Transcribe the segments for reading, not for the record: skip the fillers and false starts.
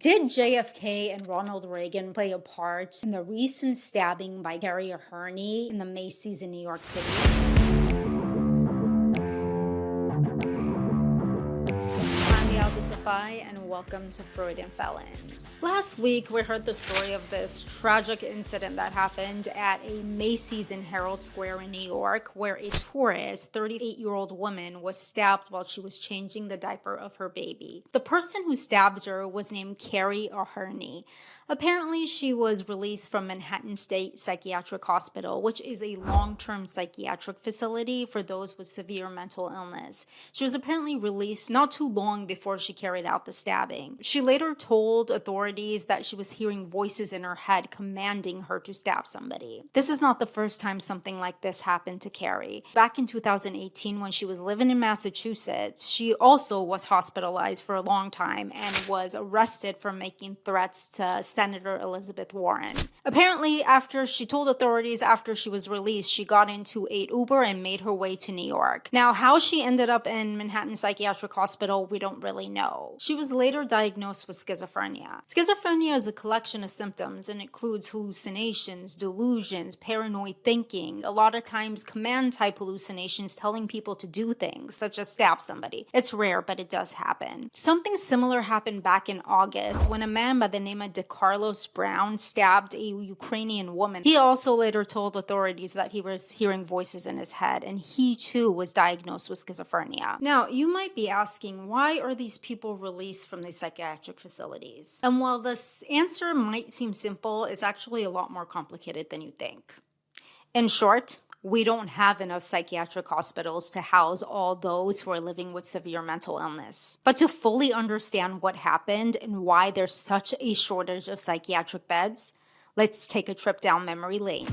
Did JFK and Ronald Reagan play a part in the recent stabbing by Kerri Aherne in the Macy's in New York City? And welcome to Freud and Felons. Last week, we heard the story of this tragic incident that happened at a Macy's in Herald Square in New York, where a tourist, 38-year-old woman, was stabbed while she was changing the diaper of her baby. The person who stabbed her was named Kerri Aherne. Apparently, she was released from Manhattan State Psychiatric Hospital, which is a long-term psychiatric facility for those with severe mental illness. She was apparently released not too long before she carried out the stabbing. She later told authorities that she was hearing voices in her head commanding her to stab somebody. This is not the first time something like this happened to Kerri. Back in 2018, when she was living in Massachusetts, she also was hospitalized for a long time and was arrested for making threats to Senator Elizabeth Warren. Apparently, after she told authorities after she was released, she got into an Uber and made her way to New York. Now, how she ended up in Manhattan Psychiatric Hospital, we don't really know. She was later diagnosed with schizophrenia. Schizophrenia is a collection of symptoms and includes hallucinations, delusions, paranoid thinking, a lot of times command-type hallucinations telling people to do things, such as stab somebody. It's rare, but it does happen. Something similar happened back in August when a man by the name of Carlos Brown stabbed a Ukrainian woman. He also later told authorities that he was hearing voices in his head, and he too was diagnosed with schizophrenia. Now, you might be asking, why are these people released from these psychiatric facilities? And while this answer might seem simple, it's actually a lot more complicated than you think. In short, we don't have enough psychiatric hospitals to house all those who are living with severe mental illness. But to fully understand what happened and why there's such a shortage of psychiatric beds, let's take a trip down memory lane.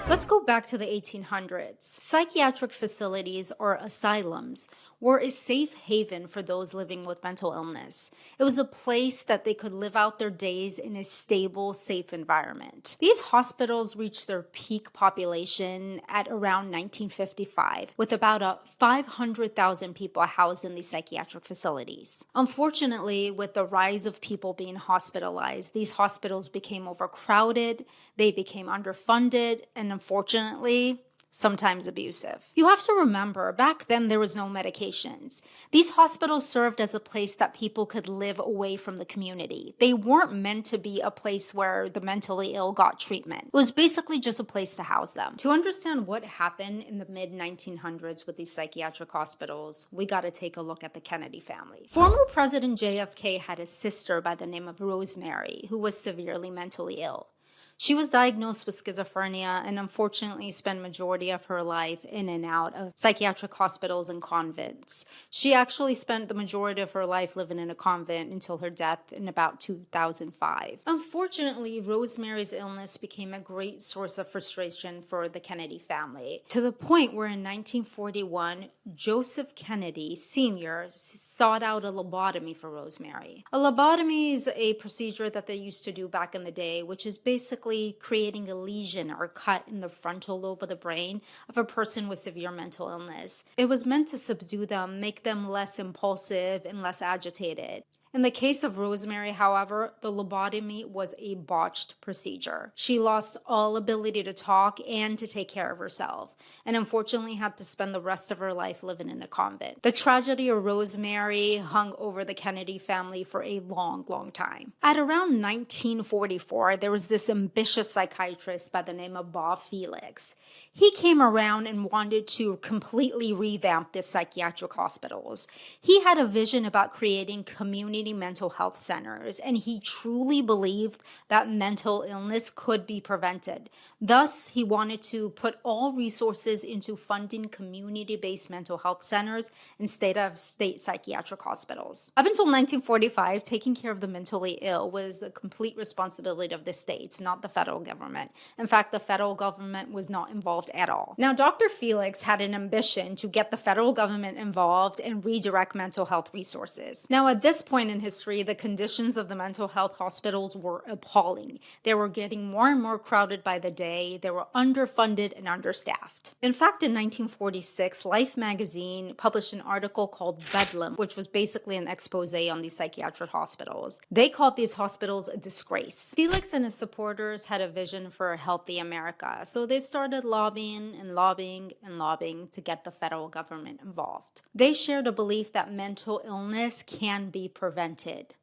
Let's go back to the 1800s. Psychiatric facilities, or asylums, were a safe haven for those living with mental illness. It was a place that they could live out their days in a stable, safe environment. These hospitals reached their peak population at around 1955, with about 500,000 people housed in these psychiatric facilities. Unfortunately, with the rise of people being hospitalized, these hospitals became overcrowded, they became underfunded, and unfortunately, sometimes abusive. You have to remember, back then there was no medications. These hospitals served as a place that people could live away from the community. They weren't meant to be a place where the mentally ill got treatment. It was basically just a place to house them. To understand what happened in the mid-1900s with these psychiatric hospitals, we gotta take a look at the Kennedy family. Former President JFK had a sister by the name of Rosemary, who was severely mentally ill. She was diagnosed with schizophrenia and unfortunately spent majority of her life in and out of psychiatric hospitals and convents. She actually spent the majority of her life living in a convent until her death in about 2005. Unfortunately, Rosemary's illness became a great source of frustration for the Kennedy family, to the point where in 1941, Joseph Kennedy Sr. sought out a lobotomy for Rosemary. A lobotomy is a procedure that they used to do back in the day, which is basically creating a lesion or cut in the frontal lobe of the brain of a person with severe mental illness. It was meant to subdue them, make them less impulsive and less agitated. In the case of Rosemary, however, the lobotomy was a botched procedure. She lost all ability to talk and to take care of herself, and unfortunately had to spend the rest of her life living in a convent. The tragedy of Rosemary hung over the Kennedy family for a long, long time. At around 1944, there was this ambitious psychiatrist by the name of Bob Felix. He came around and wanted to completely revamp the psychiatric hospitals. He had a vision about creating community mental health centers, and he truly believed that mental illness could be prevented. Thus, he wanted to put all resources into funding community-based mental health centers instead of state psychiatric hospitals. Up until 1945, taking care of the mentally ill was a complete responsibility of the states, not the federal government. In fact, the federal government was not involved at all. Now, Dr. Felix had an ambition to get the federal government involved and redirect mental health resources. Now, at this point in history, the conditions of the mental health hospitals were appalling. They were getting more and more crowded by the day. They were underfunded and understaffed. In fact, in 1946, Life magazine published an article called Bedlam, which was basically an expose on these psychiatric hospitals. They called these hospitals a disgrace. Felix and his supporters had a vision for a healthy America, so they started lobbying and lobbying and lobbying to get the federal government involved. They shared a belief that mental illness can be prevented.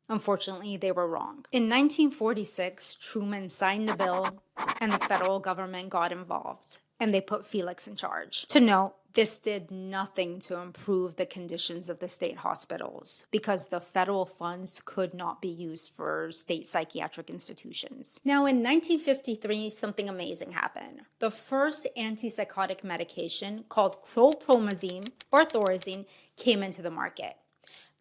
Unfortunately, they were wrong. In 1946, Truman signed a bill and the federal government got involved, and they put Felix in charge. To note, this did nothing to improve the conditions of the state hospitals because the federal funds could not be used for state psychiatric institutions. Now, in 1953, something amazing happened. The first antipsychotic medication called chlorpromazine or Thorazine came into the market.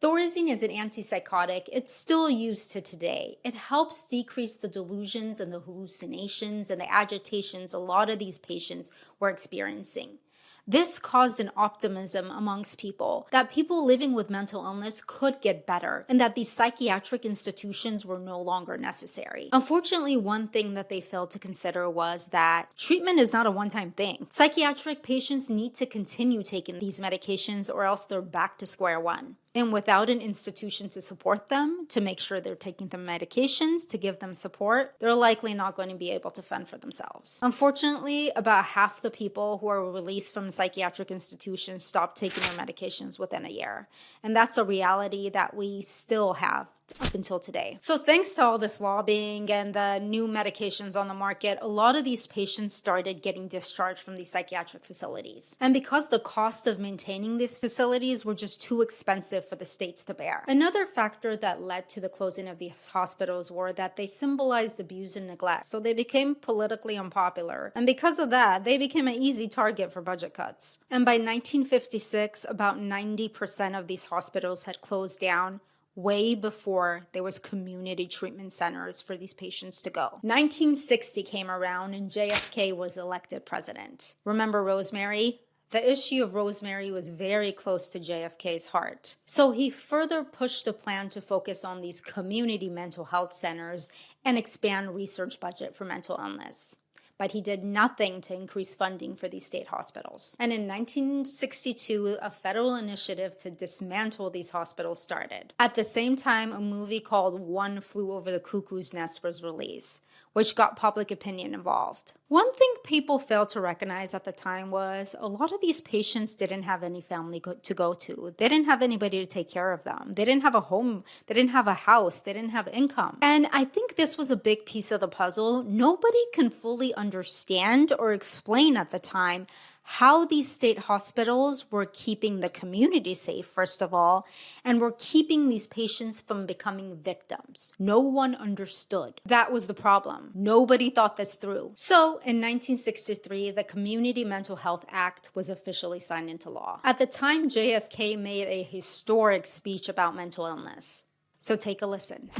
Thorazine is an antipsychotic. It's still used to today. It helps decrease the delusions and the hallucinations and the agitations a lot of these patients were experiencing. This caused an optimism amongst people that people living with mental illness could get better and that these psychiatric institutions were no longer necessary. Unfortunately, one thing that they failed to consider was that treatment is not a one-time thing. Psychiatric patients need to continue taking these medications or else they're back to square one. And without an institution to support them, to make sure they're taking the medications, to give them support, they're likely not going to be able to fend for themselves. Unfortunately, about half the people who are released from psychiatric institutions stop taking their medications within a year. And that's a reality that we still have up until today. So thanks to all this lobbying and the new medications on the market, a lot of these patients started getting discharged from these psychiatric facilities. And because the cost of maintaining these facilities were just too expensive for the states to bear. Another factor that led to the closing of these hospitals were that they symbolized abuse and neglect. So they became politically unpopular. And because of that, they became an easy target for budget cuts. And by 1956, about 90% of these hospitals had closed down, way before there was community treatment centers for these patients to go. 1960 came around and JFK was elected president. Remember Rosemary? The issue of Rosemary was very close to JFK's heart. So he further pushed a plan to focus on these community mental health centers and expand research budget for mental illness. But he did nothing to increase funding for these state hospitals. And in 1962, a federal initiative to dismantle these hospitals started. At the same time, a movie called One Flew Over the Cuckoo's Nest was released, which got public opinion involved. One thing people failed to recognize at the time was a lot of these patients didn't have any family to go to. They didn't have anybody to take care of them. They didn't have a home. They didn't have a house. They didn't have income. And I think this was a big piece of the puzzle. Nobody can fully understand or explain at the time how these state hospitals were keeping the community safe, first of all, and were keeping these patients from becoming victims. No one understood. That was the problem. Nobody thought this through. So in 1963, the Community Mental Health Act was officially signed into law. At the time, JFK made a historic speech about mental illness. So take a listen.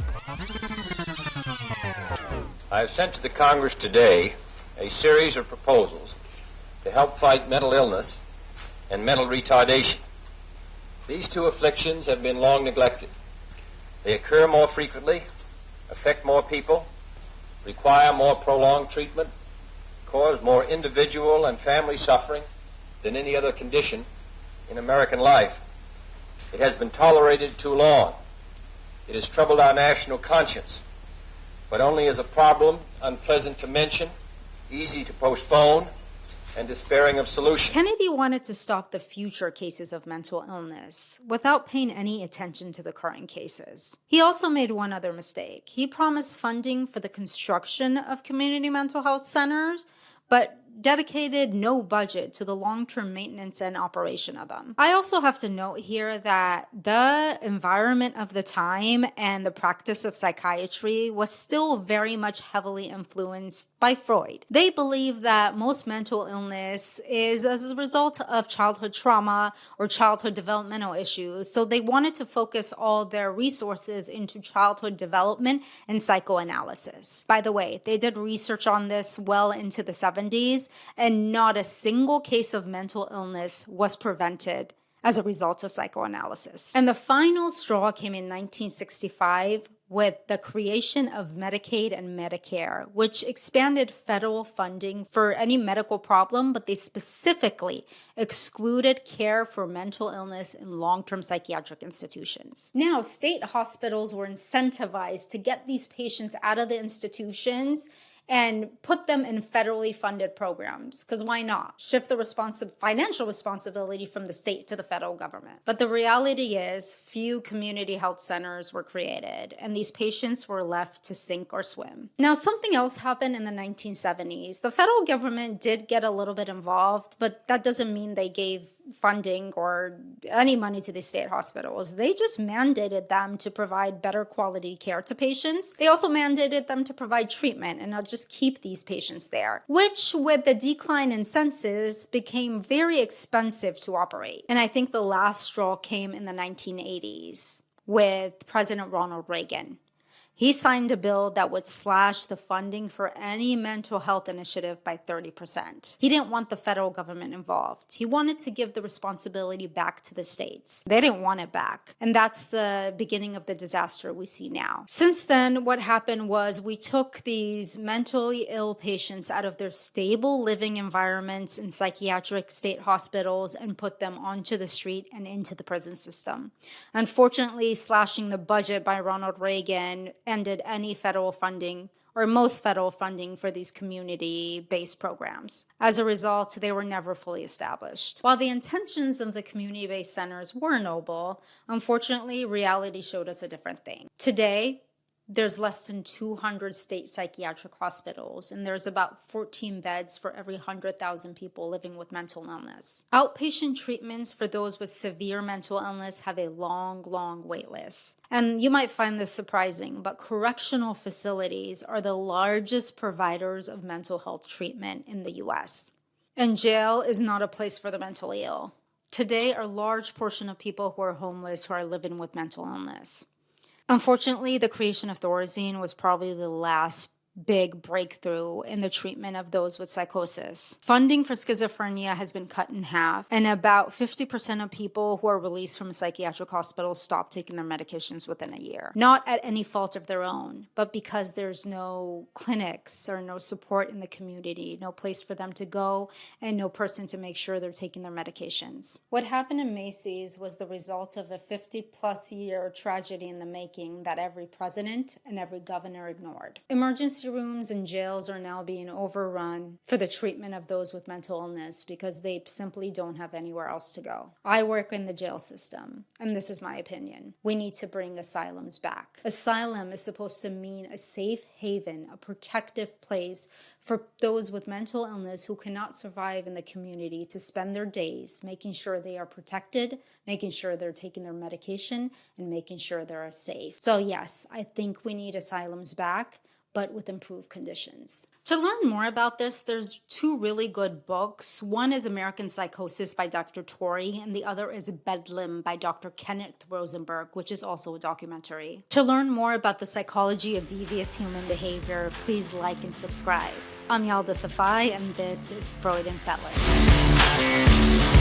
I have sent to the Congress today a series of proposals to help fight mental illness and mental retardation. These two afflictions have been long neglected. They occur more frequently, affect more people, require more prolonged treatment, cause more individual and family suffering than any other condition in American life. It has been tolerated too long. It has troubled our national conscience, but only as a problem unpleasant to mention, easy to postpone, and despairing of solution. Kennedy wanted to stop the future cases of mental illness without paying any attention to the current cases. He also made one other mistake. He promised funding for the construction of community mental health centers, but dedicated no budget to the long-term maintenance and operation of them. I also have to note here that the environment of the time and the practice of psychiatry was still very much heavily influenced by Freud. They believe that most mental illness is as a result of childhood trauma or childhood developmental issues, so they wanted to focus all their resources into childhood development and psychoanalysis. By the way, they did research on this well into the 70s, and not a single case of mental illness was prevented as a result of psychoanalysis. And the final straw came in 1965 with the creation of Medicaid and Medicare, which expanded federal funding for any medical problem, but they specifically excluded care for mental illness in long-term psychiatric institutions. Now, state hospitals were incentivized to get these patients out of the institutions and put them in federally funded programs. Because why not? Shift the financial responsibility from the state to the federal government. But the reality is, few community health centers were created, and these patients were left to sink or swim. Now, something else happened in the 1970s. The federal government did get a little bit involved, but that doesn't mean they gave funding or any money to the state hospitals. They just mandated them to provide better quality care to patients. They also mandated them to provide treatment and not just keep these patients there, which with the decline in census became very expensive to operate. And I think the last straw came in the 1980s with President Ronald Reagan. He signed a bill that would slash the funding for any mental health initiative by 30%. He didn't want the federal government involved. He wanted to give the responsibility back to the states. They didn't want it back. And that's the beginning of the disaster we see now. Since then, what happened was we took these mentally ill patients out of their stable living environments in psychiatric state hospitals and put them onto the street and into the prison system. Unfortunately, slashing the budget by Ronald Reagan ended any federal funding or most federal funding for these community-based programs. As a result, they were never fully established. While the intentions of the community-based centers were noble, unfortunately, reality showed us a different thing. Today, there's less than 200 state psychiatric hospitals, and there's about 14 beds for every 100,000 people living with mental illness. Outpatient treatments for those with severe mental illness have a long wait list. And you might find this surprising, but correctional facilities are the largest providers of mental health treatment in the U.S. And jail is not a place for the mentally ill. Today, a large portion of people who are homeless who are living with mental illness. Unfortunately, the creation of Thorazine was probably the last big breakthrough in the treatment of those with psychosis. Funding for schizophrenia has been cut in half, and about 50% of people who are released from a psychiatric hospital stop taking their medications within a year. Not at any fault of their own, but because there's no clinics or no support in the community, no place for them to go, and no person to make sure they're taking their medications. What happened in Macy's was the result of a 50-plus year tragedy in the making that every president and every governor ignored. Emergency rooms and jails are now being overrun for the treatment of those with mental illness because they simply don't have anywhere else to go. I work in the jail system, and this is my opinion. We need to bring asylums back. Asylum is supposed to mean a safe haven, a protective place for those with mental illness who cannot survive in the community to spend their days making sure they are protected, making sure they're taking their medication, and making sure they're safe. So yes, I think we need asylums back, but with improved conditions. To learn more about this, there's two really good books. One is American Psychosis by Dr. Torrey, and the other is Bedlam by Dr. Kenneth Rosenberg, which is also a documentary. To learn more about the psychology of devious human behavior, please like and subscribe. I'm Yalda Safai, and this is Freud and Felons.